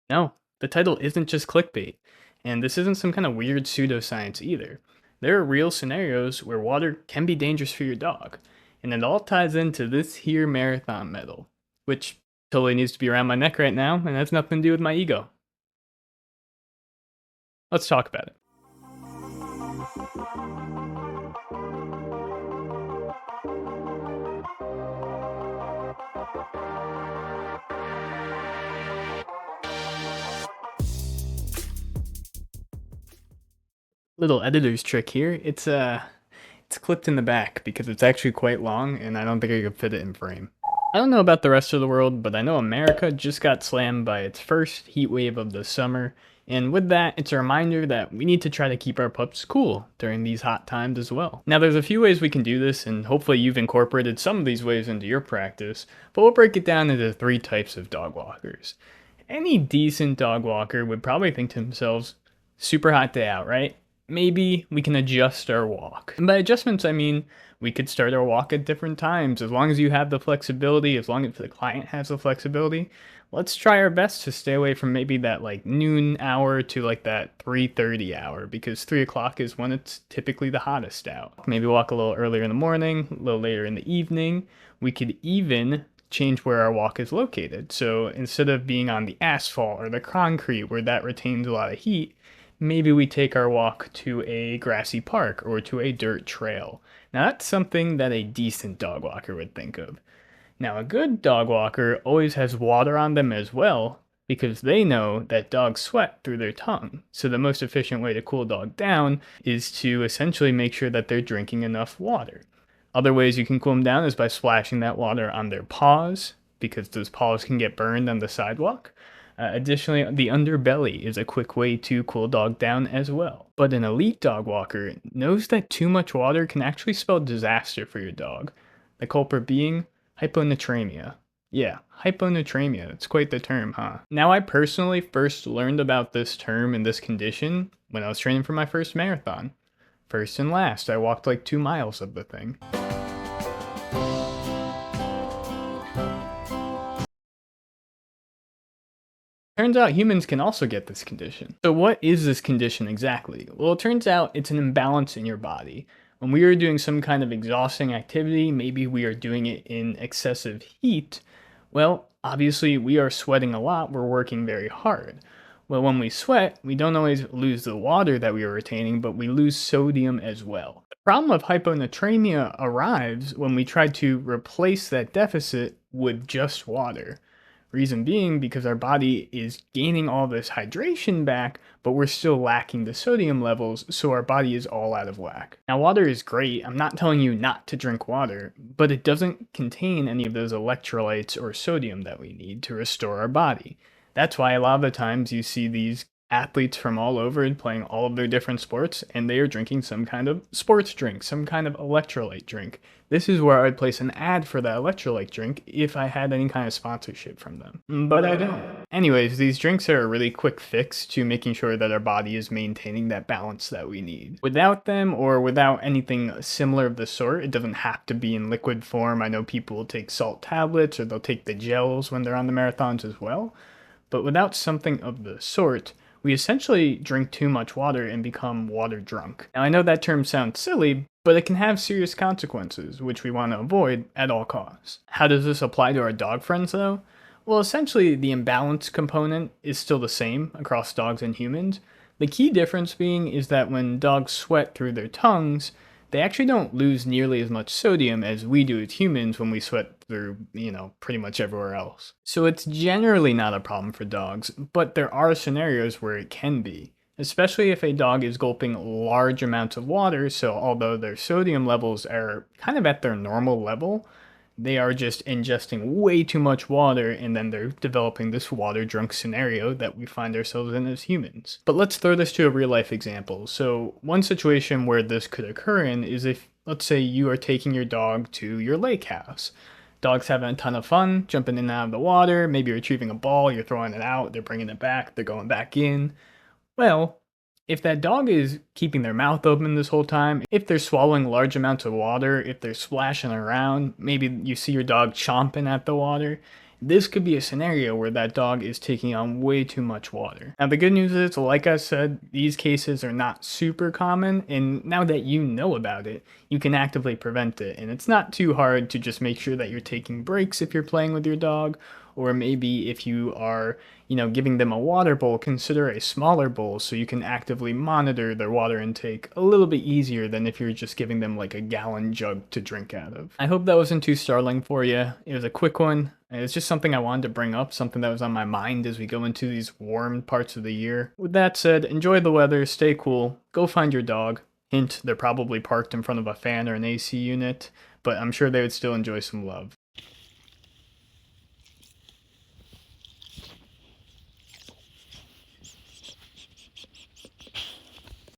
No, the title isn't just clickbait, and this isn't some kind of weird pseudoscience either. There are real scenarios where water can be dangerous for your dog, and it all ties into this here marathon medal, which totally needs to be around my neck right now and has nothing to do with my ego. Let's talk about it. Little editor's trick here. It's clipped in the back because it's actually quite long and I don't think I could fit it in frame. I don't know about the rest of the world, but I know America just got slammed by its first heat wave of the summer, and with that, it's a reminder that we need to try to keep our pups cool during these hot times as well. Now, there's a few ways we can do this, and hopefully you've incorporated some of these ways into your practice, but we'll break it down into three types of dog walkers. Any decent dog walker would probably think to themselves, super hot day out, right? Maybe we can adjust our walk. And by adjustments, I mean we could start our walk at different times as long as you have the flexibility, as long as the client has the flexibility. Let's try our best to stay away from maybe that like noon hour to like that 3:30 hour, because 3 o'clock is when it's typically the hottest out. Maybe walk a little earlier in the morning, a little later in the evening. We could even change where our walk is located. So instead of being on the asphalt or the concrete where that retains a lot of heat, maybe we take our walk to a grassy park or to a dirt trail. Now that's something that a decent dog walker would think of. Now a good dog walker always has water on them as well, because they know that dogs sweat through their tongue. So the most efficient way to cool a dog down is to essentially make sure that they're drinking enough water. Other ways you can cool them down is by splashing that water on their paws, because those paws can get burned on the sidewalk. Additionally, the underbelly is a quick way to cool a dog down as well. But an elite dog walker knows that too much water can actually spell disaster for your dog. The culprit being hyponatremia. Yeah, hyponatremia. It's quite the term, huh? Now, I personally first learned about this term and this condition when I was training for my first marathon. First and last, I walked like 2 miles of the thing. Turns out humans can also get this condition. So what is this condition exactly? Well, it turns out it's an imbalance in your body. When we are doing some kind of exhausting activity, maybe we are doing it in excessive heat, well, obviously we are sweating a lot, we're working very hard. Well, when we sweat, we don't always lose the water that we are retaining, but we lose sodium as well. The problem of hyponatremia arrives when we try to replace that deficit with just water. Reason being because our body is gaining all this hydration back, but we're still lacking the sodium levels, so our body is all out of whack. Now, water is great. I'm not telling you not to drink water, but it doesn't contain any of those electrolytes or sodium that we need to restore our body. That's why a lot of the times you see these athletes from all over playing all of their different sports, and they are drinking some kind of sports drink, some kind of electrolyte drink. This is where I'd place an ad for that electrolyte drink if I had any kind of sponsorship from them. But I don't. Anyways, these drinks are a really quick fix to making sure that our body is maintaining that balance that we need. Without them, or without anything similar of the sort, it doesn't have to be in liquid form. I know people will take salt tablets or they'll take the gels when they're on the marathons as well. But without something of the sort, we essentially drink too much water and become water drunk. Now, I know that term sounds silly, but it can have serious consequences, which we want to avoid at all costs. How does this apply to our dog friends, though? Well, essentially, the imbalance component is still the same across dogs and humans. The key difference being is that when dogs sweat through their tongues, they actually don't lose nearly as much sodium as we do as humans when we sweat through, pretty much everywhere else. So it's generally not a problem for dogs, but there are scenarios where it can be, especially if a dog is gulping large amounts of water. So although their sodium levels are kind of at their normal level, they are just ingesting way too much water, and then they're developing this water drunk scenario that we find ourselves in as humans. But let's throw this to a real life example. So one situation where this could occur in is if, let's say, you are taking your dog to your lake house. Dog's having a ton of fun, jumping in and out of the water, maybe you're retrieving a ball, you're throwing it out, they're bringing it back, they're going back in. Well, if that dog is keeping their mouth open this whole time, if they're swallowing large amounts of water, if they're splashing around, maybe you see your dog chomping at the water, this could be a scenario where that dog is taking on way too much water. Now, the good news is, like I said, these cases are not super common, and now that you know about it, you can actively prevent it. And it's not too hard to just make sure that you're taking breaks if you're playing with your dog, or maybe if you are, giving them a water bowl, consider a smaller bowl so you can actively monitor their water intake a little bit easier than if you're just giving them like a gallon jug to drink out of. I hope that wasn't too startling for you. It was a quick one. It's just something I wanted to bring up, something that was on my mind as we go into these warm parts of the year. With that said, enjoy the weather, stay cool, go find your dog. Hint, they're probably parked in front of a fan or an AC unit, but I'm sure they would still enjoy some love.